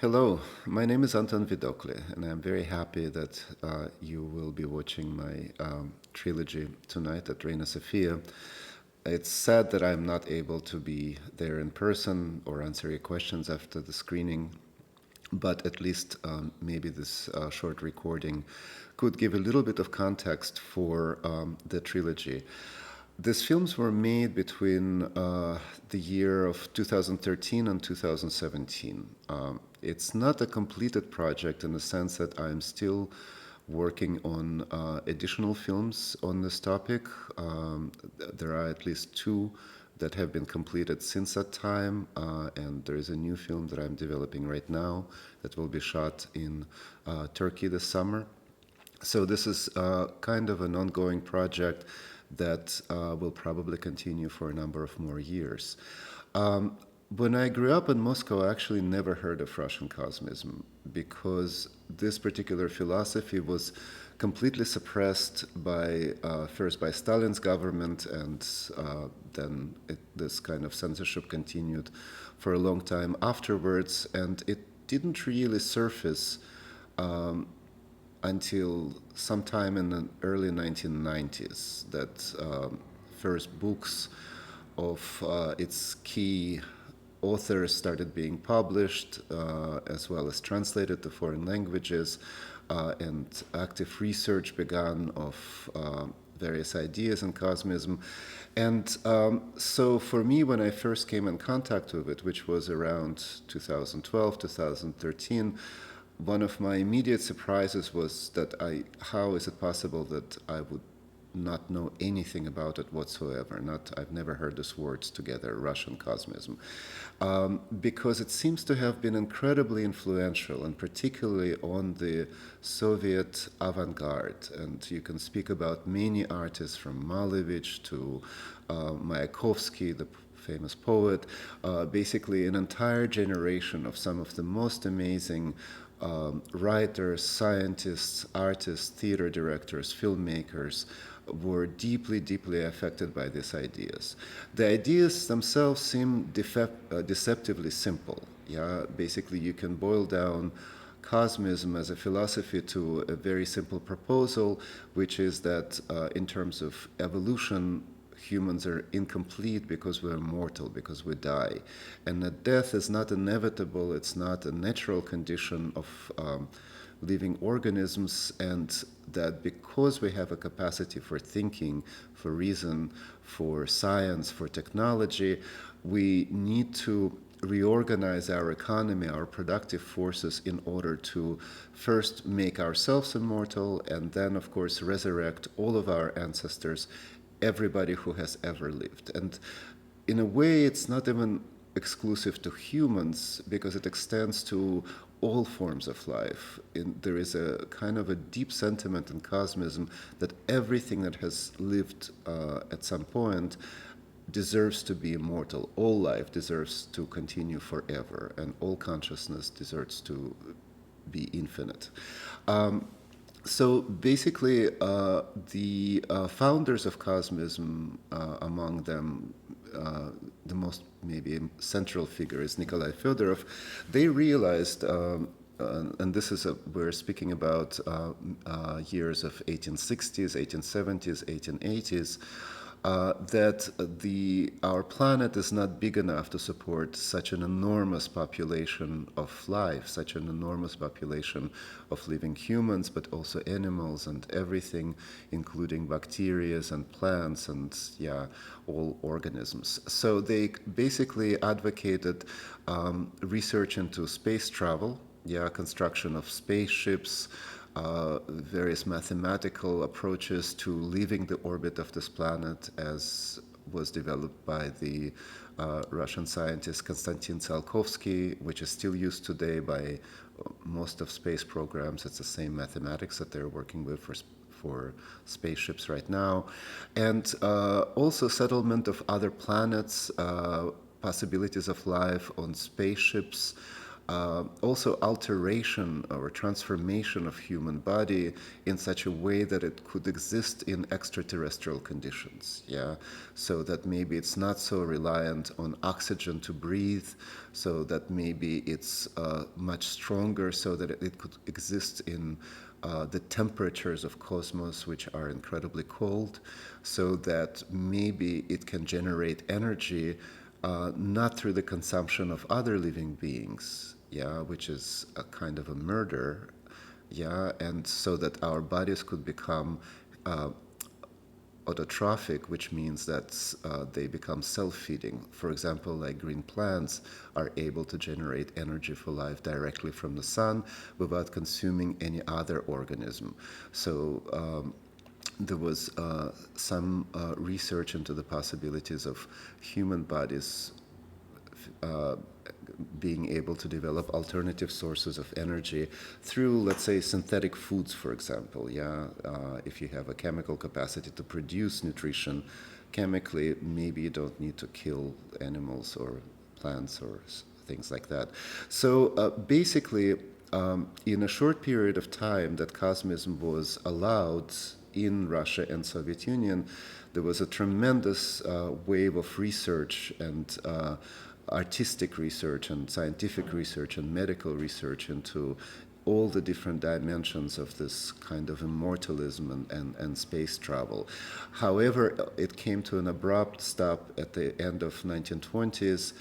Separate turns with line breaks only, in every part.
Hello, my name is Anton Vidokle, and I'm very happy that you will be watching my trilogy tonight at Reina Sofia. It's sad that I'm not able to be there in person or answer your questions after the screening, but at least maybe this short recording could give a little bit of context for the trilogy. These films were made between the year of 2013 and 2017. It's not a completed project in the sense that I'm still working on additional films on this topic. There are at least two that have been completed since that time, and there is a new film that I'm developing right now that will be shot in Turkey this summer. So this is kind of an ongoing project that will probably continue for a number of more years. When I grew up in Moscow, I actually never heard of Russian cosmism because this particular philosophy was completely suppressed by first by Stalin's government, and then this kind of censorship continued for a long time afterwards, and it didn't really surface until sometime in the early 1990s that first books of its key authors started being published, as well as translated to foreign languages, and active research began of various ideas in cosmism. And so for me, when I first came in contact with it, which was around 2012, 2013, one of my immediate surprises was that how is it possible that I would not know anything about it whatsoever? I've never heard these words together, Russian cosmism, because it seems to have been incredibly influential, and particularly on the Soviet avant-garde. And you can speak about many artists from Malevich to Mayakovsky, the famous poet, basically an entire generation of some of the most amazing writers, scientists, artists, theater directors, filmmakers were deeply, deeply affected by these ideas. The ideas themselves seem deceptively simple. Yeah, basically you can boil down cosmism as a philosophy to a very simple proposal, which is that in terms of evolution, humans are incomplete because we're mortal, because we die. And that death is not inevitable, it's not a natural condition of living organisms, and that because we have a capacity for thinking, for reason, for science, for technology, we need to reorganize our economy, our productive forces, in order to first make ourselves immortal, and then, of course, resurrect all of our ancestors, everybody who has ever lived. And in a way, it's not even exclusive to humans because it extends to all forms of life. There is a kind of a deep sentiment in cosmism that everything that has lived at some point deserves to be immortal. All life deserves to continue forever, and all consciousness deserves to be infinite. So basically, the founders of cosmism, among them, the most maybe central figure is Nikolai Fyodorov. They realized, and this is we're speaking about years of 1860s, 1870s, 1880s, that our planet is not big enough to support such an enormous population of life, such an enormous population of living humans, but also animals and everything, including bacteria and plants and, all organisms. So they basically advocated research into space travel, construction of spaceships, various mathematical approaches to leaving the orbit of this planet, as was developed by the Russian scientist Konstantin Tsiolkovsky, which is still used today by most of space programs. It's the same mathematics that they're working with for spaceships right now. And also settlement of other planets, possibilities of life on spaceships, Also alteration or transformation of human body in such a way that it could exist in extraterrestrial conditions, yeah, so that maybe it's not so reliant on oxygen to breathe, so that maybe it's much stronger, so that it could exist in the temperatures of cosmos, which are incredibly cold, so that maybe it can generate energy not through the consumption of other living beings, yeah, which is a kind of a murder, yeah, and so that our bodies could become autotrophic, which means that they become self-feeding. For example, like green plants are able to generate energy for life directly from the sun without consuming any other organism. So there was some research into the possibilities of human bodies being able to develop alternative sources of energy through, let's say, synthetic foods, for example. Yeah, if you have a chemical capacity to produce nutrition chemically, maybe you don't need to kill animals or plants or things like that. So basically, in a short period of time that Cosmism was allowed in Russia and Soviet Union, there was a tremendous wave of research and artistic research and scientific research and medical research into all the different dimensions of this kind of immortalism and space travel. However, it came to an abrupt stop at the end of 1920s,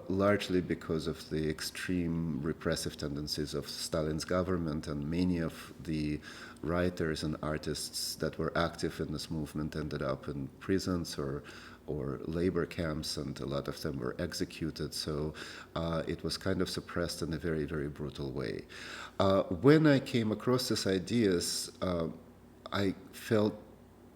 largely because of the extreme repressive tendencies of Stalin's government, and many of the writers and artists that were active in this movement ended up in prisons or labor camps, and a lot of them were executed. So it was kind of suppressed in a very, very brutal way. When I came across these ideas, I felt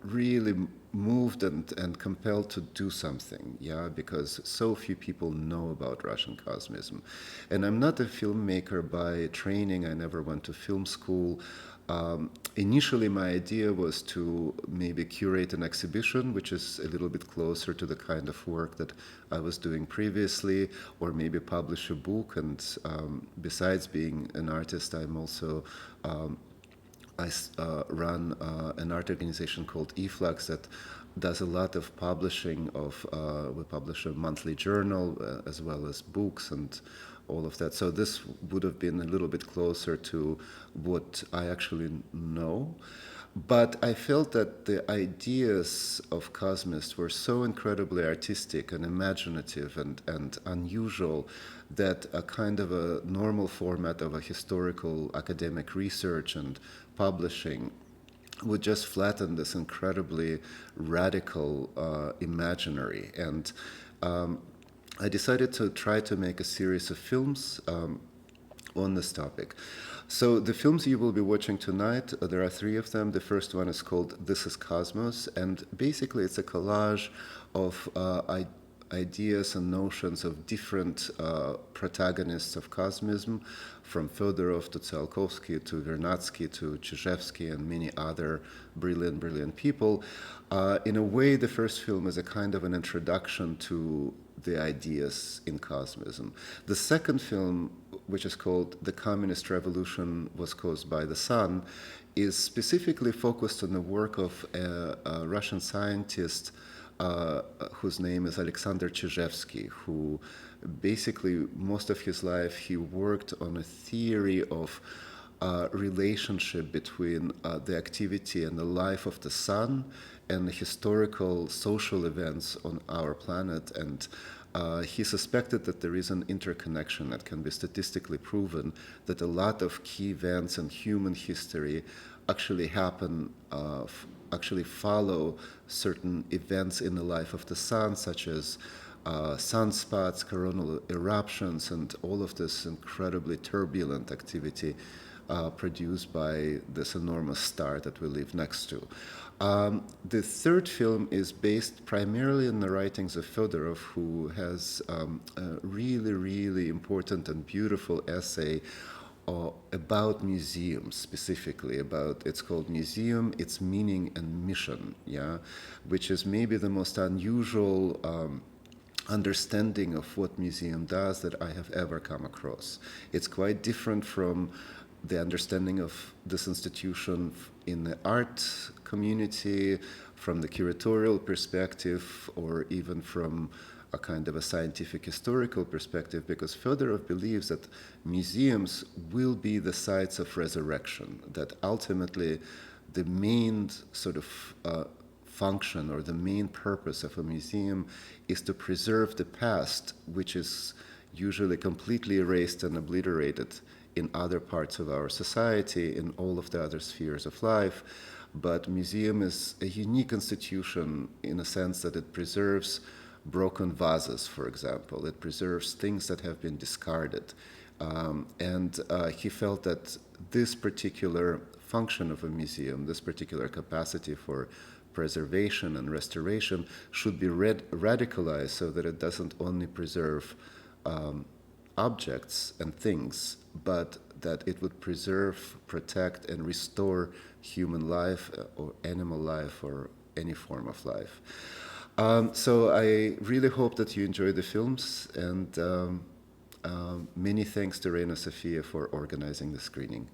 really moved and compelled to do something, yeah, because so few people know about Russian cosmism. And I'm not a filmmaker by training. I never went to film school. Initially, my idea was to maybe curate an exhibition, which is a little bit closer to the kind of work that I was doing previously, or maybe publish a book. And besides being an artist, I'm also I run an art organization called eFlux that does a lot of publishing of, we publish a monthly journal as well as books and all of that. So this would have been a little bit closer to what I actually know. But I felt that the ideas of Cosmist were so incredibly artistic and imaginative and unusual that a kind of a normal format of a historical academic research and publishing would just flatten this incredibly radical imaginary. And I decided to try to make a series of films on this topic. So the films you will be watching tonight, there are three of them. The first one is called This is Cosmos, and basically it's a collage of ideas and notions of different protagonists of Cosmism, from Fedorov to Tsiolkovsky to Vernadsky to Chizhevsky and many other brilliant, brilliant people. In a way, the first film is a kind of an introduction to the ideas in Cosmism. The second film, which is called The Communist Revolution Was Caused by the Sun, is specifically focused on the work of a Russian scientist whose name is Alexander Chizhevsky, who basically most of his life he worked on a theory of relationship between the activity and the life of the sun and the historical social events on our planet. And he suspected that there is an interconnection that can be statistically proven, that a lot of key events in human history actually happen, actually follow certain events in the life of the sun, such as sunspots, coronal eruptions, and all of this incredibly turbulent activity produced by this enormous star that we live next to. The third film is based primarily on the writings of Fedorov, who has a really, really important and beautiful essay about museums, specifically about, it's called Museum, Its Meaning and Mission, yeah, which is maybe the most unusual understanding of what museum does that I have ever come across. It's quite different from the understanding of this institution in the art community, from the curatorial perspective, or even from a kind of a scientific historical perspective, because Fedorov believes that museums will be the sites of resurrection, that ultimately the main sort of function or the main purpose of a museum is to preserve the past, which is usually completely erased and obliterated in other parts of our society, in all of the other spheres of life. But museum is a unique institution in a sense that it preserves broken vases, for example. It preserves things that have been discarded. And he felt that this particular function of a museum, this particular capacity for preservation and restoration, should be radicalized so that it doesn't only preserve objects and things, but that it would preserve, protect, and restore human life or animal life or any form of life. So I really hope that you enjoy the films, and many thanks to Reina Sofia for organizing the screening.